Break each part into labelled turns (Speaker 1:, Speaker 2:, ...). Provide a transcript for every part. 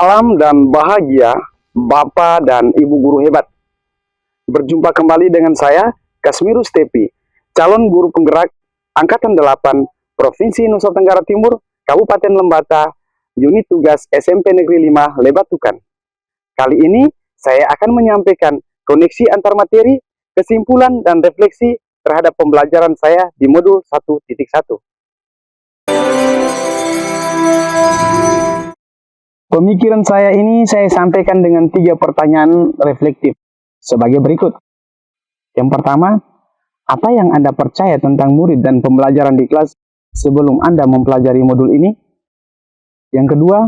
Speaker 1: Salam dan bahagia Bapak dan Ibu guru hebat. Berjumpa kembali dengan saya, Kasmirus Tepi, calon guru penggerak Angkatan 8, Provinsi Nusa Tenggara Timur, Kabupaten Lembata, Unit Tugas SMP Negeri 5, Lebatukan. Kali ini, saya akan menyampaikan koneksi antar materi, kesimpulan, dan refleksi terhadap pembelajaran saya di modul 1.1. Pemikiran saya ini saya sampaikan dengan 3 pertanyaan reflektif sebagai berikut. Yang pertama, apa yang Anda percaya tentang murid dan pembelajaran di kelas sebelum Anda mempelajari modul ini? Yang kedua,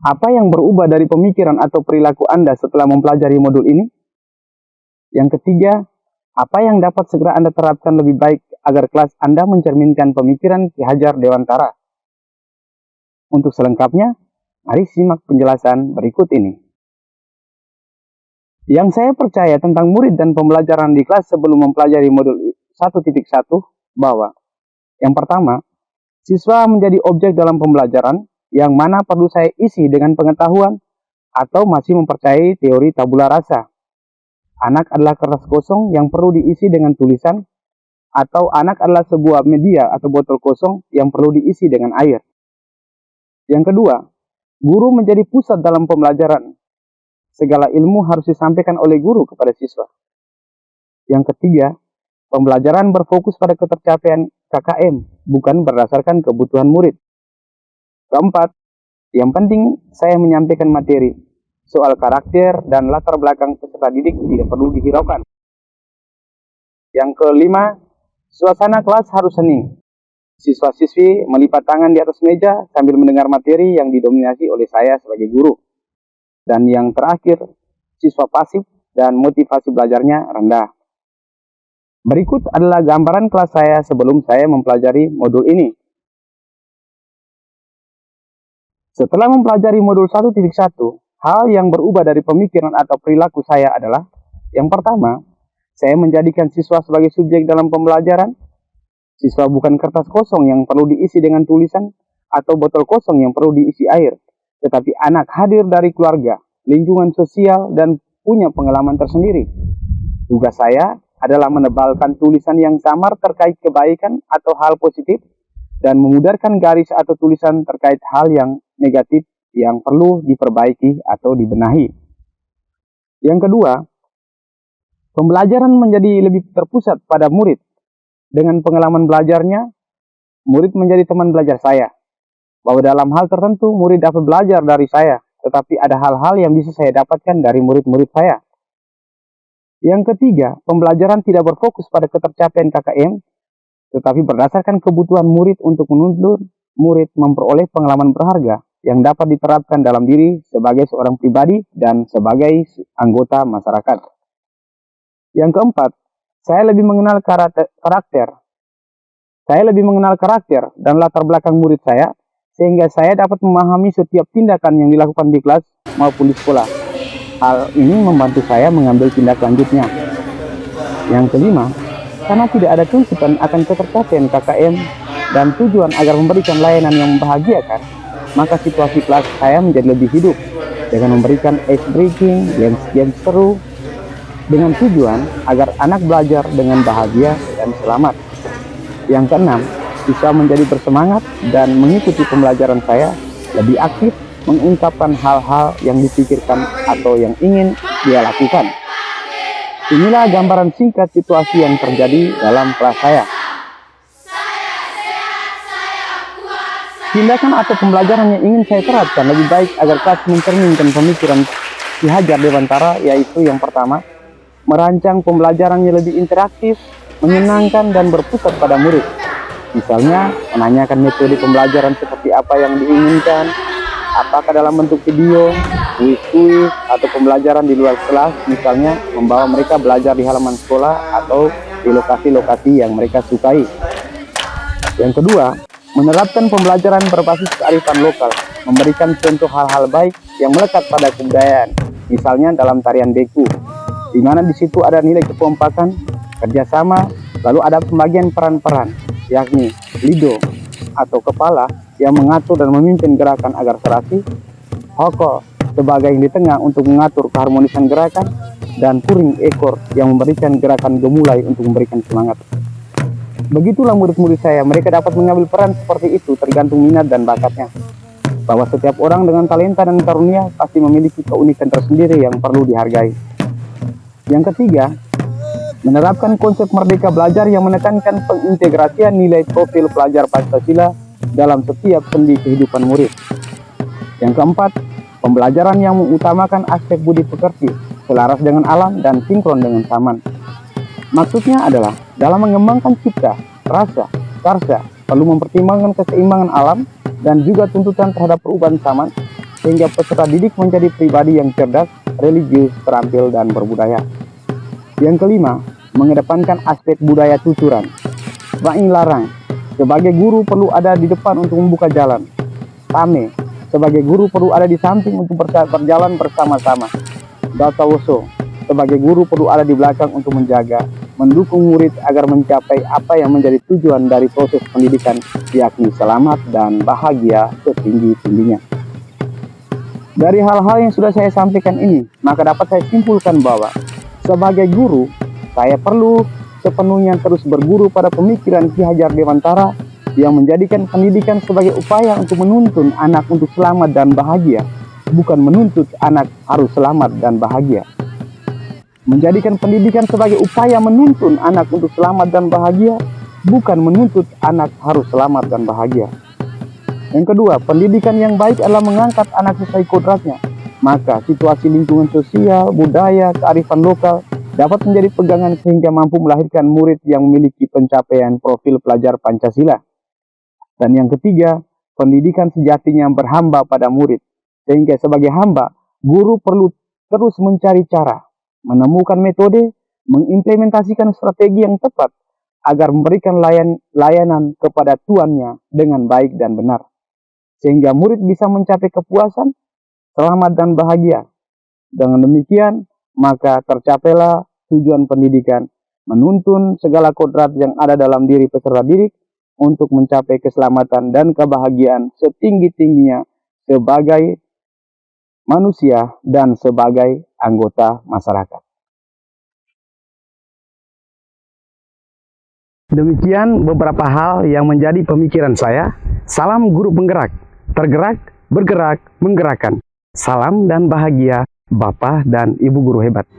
Speaker 1: apa yang berubah dari pemikiran atau perilaku Anda setelah mempelajari modul ini? Yang ketiga, apa yang dapat segera Anda terapkan lebih baik agar kelas Anda mencerminkan pemikiran Ki Hajar Dewantara? Untuk selengkapnya, mari simak penjelasan berikut ini. Yang saya percaya tentang murid dan pembelajaran di kelas sebelum mempelajari modul 1.1 bahwa yang pertama, siswa menjadi objek dalam pembelajaran yang mana perlu saya isi dengan pengetahuan atau masih mempercayai teori tabula rasa. Anak adalah kertas kosong yang perlu diisi dengan tulisan, atau anak adalah sebuah media atau botol kosong yang perlu diisi dengan air. Yang kedua, guru menjadi pusat dalam pembelajaran. Segala ilmu harus disampaikan oleh guru kepada siswa. Yang ketiga, pembelajaran berfokus pada ketercapaian KKM, bukan berdasarkan kebutuhan murid. Keempat, yang penting saya menyampaikan materi. Soal karakter dan latar belakang peserta didik tidak perlu dihiraukan. Yang kelima, suasana kelas harus hening. Siswa-siswi melipat tangan di atas meja sambil mendengar materi yang didominasi oleh saya sebagai guru. Dan yang terakhir, siswa pasif dan motivasi belajarnya rendah. Berikut adalah gambaran kelas saya sebelum saya mempelajari modul ini. Setelah mempelajari modul 1.1, hal yang berubah dari pemikiran atau perilaku saya adalah, yang pertama, saya menjadikan siswa sebagai subjek dalam pembelajaran. Siswa bukan kertas kosong yang perlu diisi dengan tulisan atau botol kosong yang perlu diisi air, tetapi anak hadir dari keluarga, lingkungan sosial, dan punya pengalaman tersendiri. Tugas saya adalah menebalkan tulisan yang samar terkait kebaikan atau hal positif, dan memudarkan garis atau tulisan terkait hal yang negatif yang perlu diperbaiki atau dibenahi. Yang kedua, pembelajaran menjadi lebih terpusat pada murid. Dengan pengalaman belajarnya, murid menjadi teman belajar saya. Bahwa dalam hal tertentu, murid dapat belajar dari saya, tetapi ada hal-hal yang bisa saya dapatkan dari murid-murid saya. Yang ketiga, pembelajaran tidak berfokus pada ketercapaian KKM, tetapi berdasarkan kebutuhan murid untuk menuntun murid memperoleh pengalaman berharga yang dapat diterapkan dalam diri sebagai seorang pribadi dan sebagai anggota masyarakat. Yang keempat, saya lebih mengenal karakter. Saya lebih mengenal karakter dan latar belakang murid saya, sehingga saya dapat memahami setiap tindakan yang dilakukan di kelas maupun di sekolah. Hal ini membantu saya mengambil tindak lanjutnya. Yang kelima, karena tidak ada tuntutan akan ketercapaian KKM dan tujuan agar memberikan layanan yang membahagiakan, maka situasi kelas saya menjadi lebih hidup dengan memberikan ice breaking, games seru, dengan tujuan agar anak belajar dengan bahagia dan selamat. Yang keenam, siswa menjadi bersemangat dan mengikuti pembelajaran saya lebih aktif mengungkapkan hal-hal yang dipikirkan atau yang ingin dia lakukan. Inilah gambaran singkat situasi yang terjadi dalam kelas saya. Tindakan atau pembelajaran yang ingin saya terapkan lebih baik agar kelas mencerminkan pemikiran Ki Hajar Dewantara, yaitu yang pertama, merancang pembelajaran yang lebih interaktif, menyenangkan, dan berpusat pada murid. Misalnya, menanyakan metode pembelajaran seperti apa yang diinginkan, apakah dalam bentuk video, kuis-kuis, atau pembelajaran di luar kelas, misalnya membawa mereka belajar di halaman sekolah atau di lokasi-lokasi yang mereka sukai. Yang kedua, menerapkan pembelajaran berbasis kearifan lokal, memberikan contoh hal-hal baik yang melekat pada kebudayaan, misalnya dalam tarian beku, di mana di situ ada nilai kekompakan, kerjasama, lalu ada pembagian peran-peran, yakni lido atau kepala yang mengatur dan memimpin gerakan agar serasi, hoko sebagai yang di tengah untuk mengatur keharmonisan gerakan, dan puring ekor yang memberikan gerakan gemulai untuk memberikan semangat. Begitulah murid-murid saya, mereka dapat mengambil peran seperti itu tergantung minat dan bakatnya. Bahwa setiap orang dengan talenta dan karunia pasti memiliki keunikan tersendiri yang perlu dihargai. Yang ketiga, menerapkan konsep merdeka belajar yang menekankan pengintegrasian nilai profil pelajar Pancasila dalam setiap sendi kehidupan murid. Yang keempat, pembelajaran yang mengutamakan aspek budi pekerti, selaras dengan alam dan sinkron dengan zaman. Maksudnya adalah dalam mengembangkan cipta, rasa, karsa perlu mempertimbangkan keseimbangan alam dan juga tuntutan terhadap perubahan zaman, sehingga peserta didik menjadi pribadi yang cerdas, religius, terampil, dan berbudaya. Yang kelima, mengedepankan aspek budaya tuturan. Baing larang, sebagai guru perlu ada di depan untuk membuka jalan. Tame, sebagai guru perlu ada di samping untuk berjalan bersama-sama. Datawoso, sebagai guru perlu ada di belakang untuk menjaga, mendukung murid agar mencapai apa yang menjadi tujuan dari proses pendidikan, yakni selamat dan bahagia setinggi-tingginya. Dari hal-hal yang sudah saya sampaikan ini, maka dapat saya simpulkan bahwa sebagai guru, saya perlu sepenuhnya terus berguru pada pemikiran Ki Hajar Dewantara yang menjadikan pendidikan sebagai upaya untuk menuntun anak untuk selamat dan bahagia, bukan menuntut anak harus selamat dan bahagia. Menjadikan pendidikan sebagai upaya menuntun anak untuk selamat dan bahagia, bukan menuntut anak harus selamat dan bahagia. Yang kedua, pendidikan yang baik adalah mengangkat anak sesuai kodratnya. Maka situasi lingkungan sosial, budaya, kearifan lokal dapat menjadi pegangan sehingga mampu melahirkan murid yang memiliki pencapaian profil pelajar Pancasila. Dan yang ketiga, pendidikan sejatinya berhamba pada murid. Sehingga sebagai hamba, guru perlu terus mencari cara, menemukan metode, mengimplementasikan strategi yang tepat agar memberikan layanan kepada tuannya dengan baik dan benar. Sehingga murid bisa mencapai kepuasan, selamat dan bahagia. Dengan demikian, maka tercapailah tujuan pendidikan, menuntun segala kodrat yang ada dalam diri peserta didik untuk mencapai keselamatan dan kebahagiaan setinggi-tingginya sebagai manusia dan sebagai anggota masyarakat. Demikian beberapa hal yang menjadi pemikiran saya. Salam guru penggerak, tergerak, bergerak, menggerakkan. Salam dan bahagia, Bapak dan Ibu guru hebat.